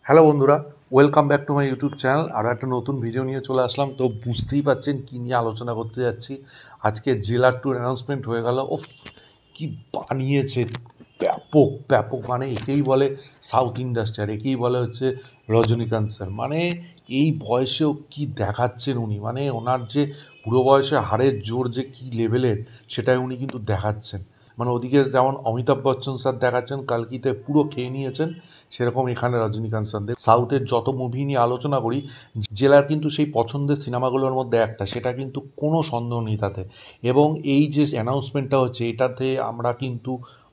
Hello বন্ধুরা, welcome back to my YouTube channel. আরও একটা নতুন ভিডিও নিয়ে চলে আসলাম। তো বুঝতেই পারছেন কী নিয়ে আলোচনা করতে যাচ্ছি। আজকে জেলার ট্যুর অ্যানাউন্সমেন্ট হয়ে গেল। ওফ, কি বানিয়েছে! ব্যাপক ব্যাপক, মানে একেই বলে সাউথ ইন্ডাস্ট্রি, আর একেই বলে হচ্ছে রজনীকান্ত স্যার। মানে এই বয়সেও কি দেখাচ্ছেন উনি, মানে ওনার যে বুড়ো বয়সে হাড়ের জোর যে কী লেভেলের, সেটাই উনি কিন্তু দেখাচ্ছেন। মানে ওদিকে যেমন অমিতাভ বচ্চন স্যার দেখাচ্ছেন, কালকিতে পুরো খেয়ে নিয়েছেন, সেরকম এখানে রজনীকান্ত স্যার। সাউথের যত মুভি নিয়ে আলোচনা করি, জেলার কিন্তু সেই পছন্দের সিনেমাগুলোর মধ্যে একটা, সেটা কিন্তু কোনো সন্দেহ নেই তাতে। এবং এই যে অ্যানাউন্সমেন্টটা হচ্ছে, এটাতে আমরা কিন্তু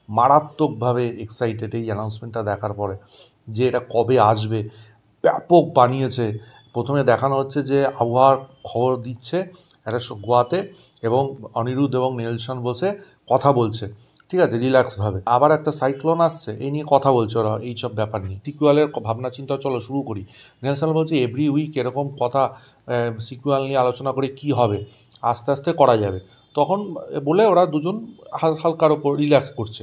মারাত্মকভাবে এক্সাইটেড এই অ্যানাউন্সমেন্টটা দেখার পরে, যে এটা কবে আসবে। ব্যাপক বানিয়েছে। প্রথমে দেখানো হচ্ছে যে আবহাওয়ার খবর দিচ্ছে একটা গোয়াতে, এবং অনিরুদ্ধ এবং নেলসন বসে কথা বলছে, ঠিক আছে, রিল্যাক্সভাবে। আবার একটা সাইক্লোন আসছে, এই নিয়ে কথা বলছে ওরা, এইসব ব্যাপার নিয়ে। সিকুয়ালের ভাবনা চিন্তা চলো শুরু করি। নেলসন বলছে এভরি উইক এরকম কথা, সিকুয়াল নিয়ে আলোচনা করে কি হবে, আস্তে আস্তে করা যাবে। তখন বলে ওরা দুজন হালকার ওপর রিল্যাক্স করছে।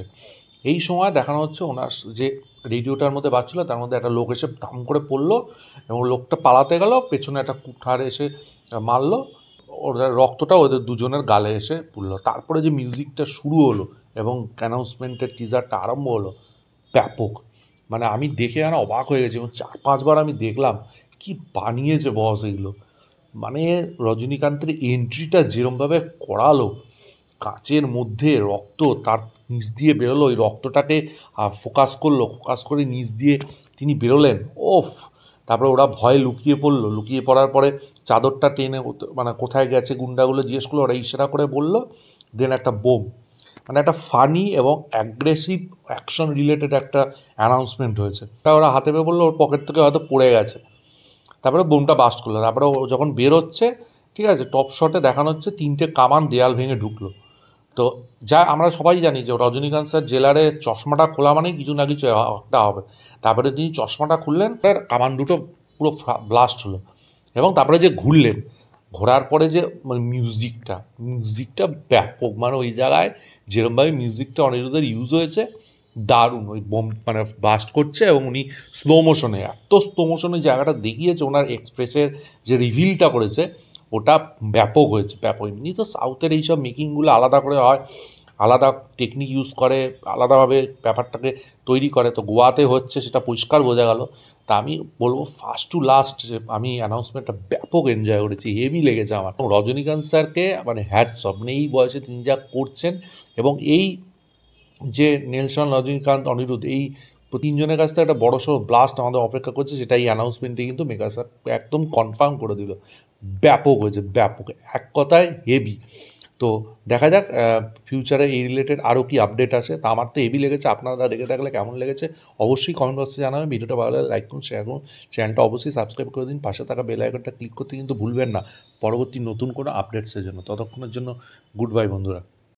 এই সময় দেখানো হচ্ছে ওনার যে রেডিওটার মধ্যে বাজছিল, তার মধ্যে একটা লোক এসে দাম করে পড়লো, এবং লোকটা পালাতে গেল, পেছনে একটা কুঠার এসে মারলো, ওদের রক্তটা ওদের দুজনের গালে এসে পড়লো। তারপরে যে মিউজিকটা শুরু হলো এবং অ্যানাউন্সমেন্টের টিজারটা আরম্ভ হলো, ব্যাপক। মানে আমি দেখে অবাক হয়ে গেছি, এবং 4-5 বার আমি দেখলাম। কি বানিয়েছে বস এগুলো! মানে রজনীকান্তের এন্ট্রিটা যেরমভাবে করালো, কাচের মধ্যে রক্ত তার নিচ দিয়ে বেরোলো, ওই রক্তটাকে ফোকাস করে নিচ দিয়ে তিনি বেরোলেন। ওফ! তারপরে ওরা ভয়ে লুকিয়ে পড়লো, লুকিয়ে পড়ার পরে চাদরটা টেনে, মানে কোথায় গেছে গুন্ডাগুলো জিজ্ঞেস করলো, ওরা ইশারা করে বললো, দেন একটা বোম। মানে একটা ফানি এবং অ্যাগ্রেসিভ অ্যাকশন রিলেটেড একটা অ্যানাউন্সমেন্ট হয়েছে। তা ওরা হাতে পেয়ে বললো ওর পকেট থেকে হয়তো পড়ে গেছে। তারপরে বোমটা বাস্ট করলো। তারপরে ও যখন বেরোচ্ছে, ঠিক আছে, টপ শটে দেখানো হচ্ছে 3টে কামান দেয়াল ভেঙে ঢুকলো। তো যা আমরা সবাই জানি যে রজনীকান্ত স্যার জেলারে চশমাটা খোলা মানেই কিছু না কিছু একটা হবে। তারপরে তিনি চশমাটা খুললেন, কামান দুটো পুরো ব্লাস্ট হলো, এবং তারপরে যে ঘুরলেন, ঘোরার পরে যে মানে মিউজিকটা ব্যাপক। মানে ওই জায়গায় যেরমভাবে মিউজিকটা অনিরুদ্ধের ইউজ হয়েছে, দারুণ। ওই বোম মানে ব্লাস্ট করছে, এবং উনি স্লো মোশনে, এত স্লো মোশনে জায়গাটা দেখিয়েছে, ওনার এক্সপ্রেসের যে রিভিলটা করেছে, ওটা ব্যাপক হয়েছে, ব্যাপক। এমনি তো সাউথের এইসব মেকিংগুলো আলাদা করে হয়, আলাদা টেকনিক ইউজ করে, আলাদাভাবে ব্যাপারটাকে তৈরি করে। তো গোয়াতে হচ্ছে সেটা পরিষ্কার বোঝা গেল। তা আমি বলবো ফার্স্ট টু লাস্ট আমি অ্যানাউন্সমেন্টটা ব্যাপক এনজয় করেছি, হেভি লেগেছে আমার। রজনীকান্ত স্যারকে মানে হ্যাটস অফ, মানে এই বয়সে তিনি যা করছেন, এবং এই যে নেলসন, রজনীকান্ত, অনিরুদ্ধ, এই তিনজনের কাছ থেকে একটা বড়সড় ব্লাস্ট আমাদের অপেক্ষা করছে, সেটা এই অ্যানাউন্সমেন্টে কিন্তু মেগা স্যার একদম কনফার্ম করে দিল। ব্যাপক হয়েছে, ব্যাপক, এক কথায় হেভি। তো দেখা যাক ফিউচারে এই রিলেটেড আরও কি আপডেট আছে। তা আমার তো হেভি লেগেছে। আপনারা দেখে থাকলে কেমন লেগেছে অবশ্যই কমেন্ট বক্সে জানাবেন। ভিডিওটা ভালো লাগলে লাইক করুন, শেয়ার করুন, চ্যানেলটা অবশ্যই সাবস্ক্রাইব করে দিন। পাশে থাকা বেল আইকনটা ক্লিক করতে কিন্তু ভুলবেন না পরবর্তী নতুন কোনো আপডেটসের জন্য। ততক্ষণের জন্য গুড বাই বন্ধুরা।